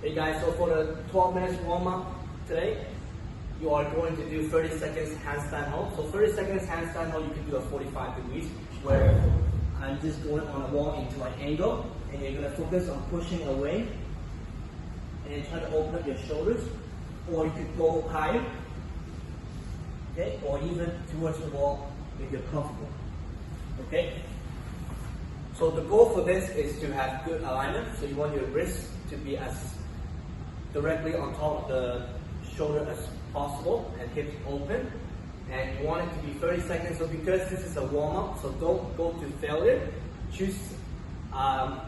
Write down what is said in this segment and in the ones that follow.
Hey guys, so for the 12 minutes warm up today, you are going to do 30 seconds handstand hold. So 30 seconds handstand hold, you can do a 45 degrees where I'm just going on a wall into an angle, and you're going to focus on pushing away and then try to open up your shoulders, or you could go higher, okay, or even towards the wall if you're comfortable, okay. So the goal for this is to have good alignment. So you want your wrists to be as directly on top of the shoulder as possible and hips open, and you want it to be 30 seconds. So because this is a warm-up, so don't go to failure. Choose an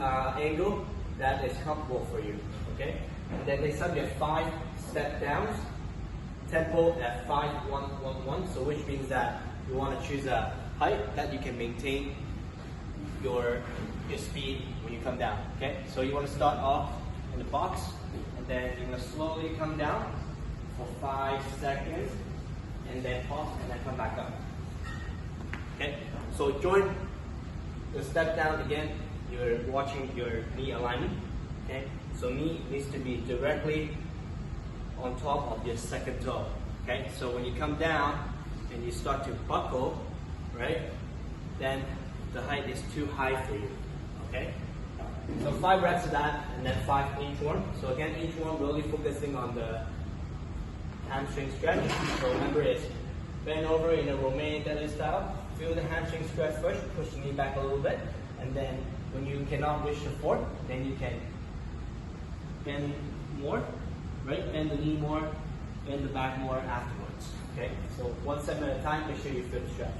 angle that is comfortable for you, okay? And then next time you have 5 step downs, tempo at 5-1-1-1, so which means that you want to choose a height that you can maintain your speed when you come down, okay? So you want to start off in the box, and then you're going to slowly come down for 5 seconds, and then pause, and then come back up, okay? So join the step down again. You're watching your knee alignment, okay? So knee needs to be directly on top of your second toe, okay? So when you come down and you start to buckle, right, then the height is too high for you, okay? So 5 reps of that, and then 5 each one. So again, each one really focusing on the hamstring stretch. So remember, it's bend over in a Romanian deadlift style. Feel the hamstring stretch first, push the knee back a little bit, and then when you cannot reach the floor, then you can bend more, right? Bend the knee more, bend the back more afterwards, okay? So 1 set at a time, make sure you feel the stretch.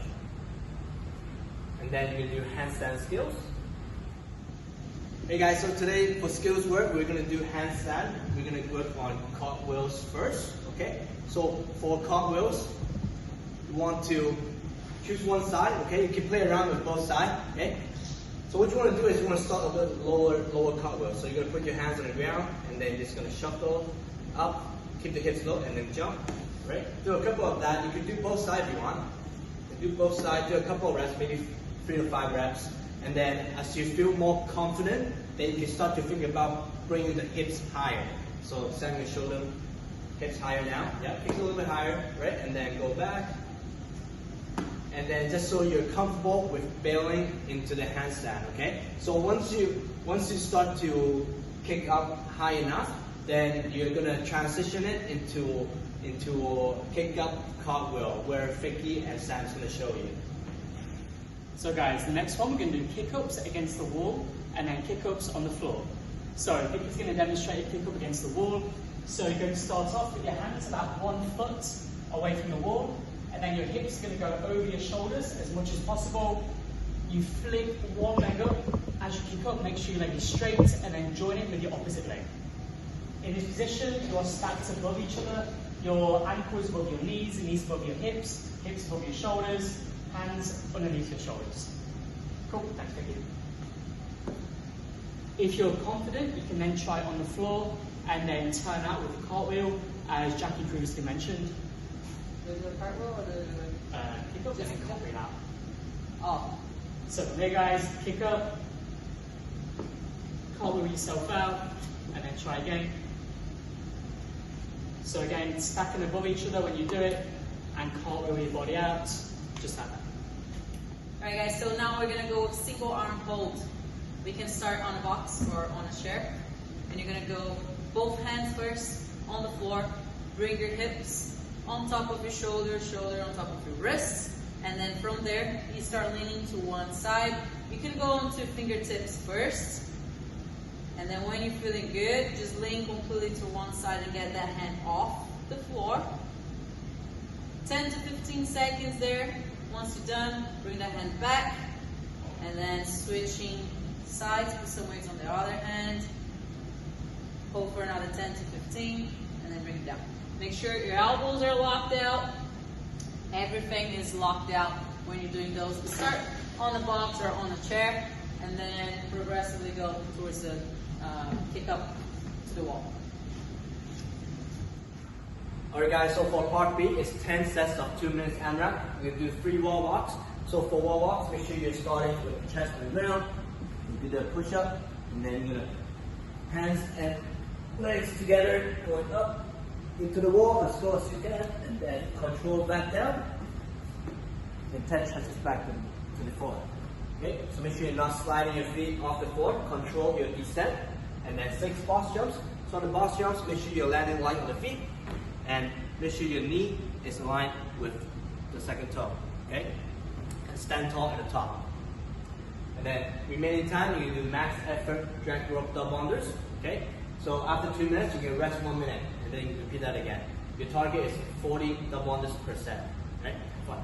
And then you're gonna do handstand skills. Hey guys, so today for skills work, we're gonna do handstand. We're gonna work on cartwheels first, okay? So for cartwheels, you want to choose one side, okay? You can play around with both sides, okay? So what you want to do is you want to start a little lower cartwheel. So you're going to put your hands on the ground, and then you're just going to shuffle up, keep the hips low, and then jump, right? Do a couple of that. You can do both sides if you want. You do both sides, do a couple of reps, maybe 3 to 5 reps. And then as you feel more confident, then you can start to think about bringing the hips higher. So sending the shoulder, hips higher now. Yeah, kick a little bit higher, right? And then go back. And then just so you're comfortable with bailing into the handstand, okay? So once you start to kick up high enough, then you're gonna transition it into kick up cartwheel, where Vicky and Sam's gonna show you. So guys, the next one we're gonna do kick-ups against the wall and then kick-ups on the floor. So Vicky's gonna demonstrate a kick-up against the wall. So you're going to start off with your hands about 1 foot away from the wall, and then your hips are going to go over your shoulders as much as possible. You flip one leg up. As you kick up, make sure your leg is straight, and then join it with your opposite leg. In this position, you are stacked above each other. Your ankles above your knees above your hips above your shoulders, hands underneath your shoulders. Cool, thanks Vicky. If you're confident, you can then try it on the floor and then turn out with the cartwheel, as Jackie previously mentioned. Do the cartwheel or the kick up and then cartwheel out. Oh. So from there guys, kick up, cartwheel yourself out, and then try again. So again, stacking above each other when you do it, and cartwheel your body out, just like that. Alright guys, so now we're gonna go single arm hold. We can start on a box or on a chair. And you're gonna go both hands first on the floor, bring your hips on top of your shoulder, shoulder on top of your wrists, and then from there, you start leaning to one side. You can go onto fingertips first, and then when you're feeling good, just lean completely to one side and get that hand off the floor. 10 to 15 seconds there. Once you're done, bring that hand back, and then switching sides, put some weights on the other hand. Hold for another 10 to 15, and then bring it down. Make sure your elbows are locked out. Everything is locked out when you're doing those. Start on a box or on a chair, and then progressively go towards the kick up to the wall. Alright guys, so for part B, it's 10 sets of 2 minutes AMRAP. We're going to do 3 wall walks. So for wall walks, make sure you're starting with the chest on the ground. You do the push-up, and then you're going to hands legs together, going up into the wall as slow as you can, and then control back down. And 10 stretches back to the floor. Okay, so make sure you're not sliding your feet off the floor. Control your descent, and then 6 box jumps. So on the box jumps, make sure you're landing light on the feet, and make sure your knee is aligned with the second toe. Okay, and stand tall at the top. And then remaining time, you can do max effort drag rope double unders. Okay, so after 2 minutes, you can rest 1 minute, and then you repeat that again. Your target is 40 double unders per set. Okay, fun.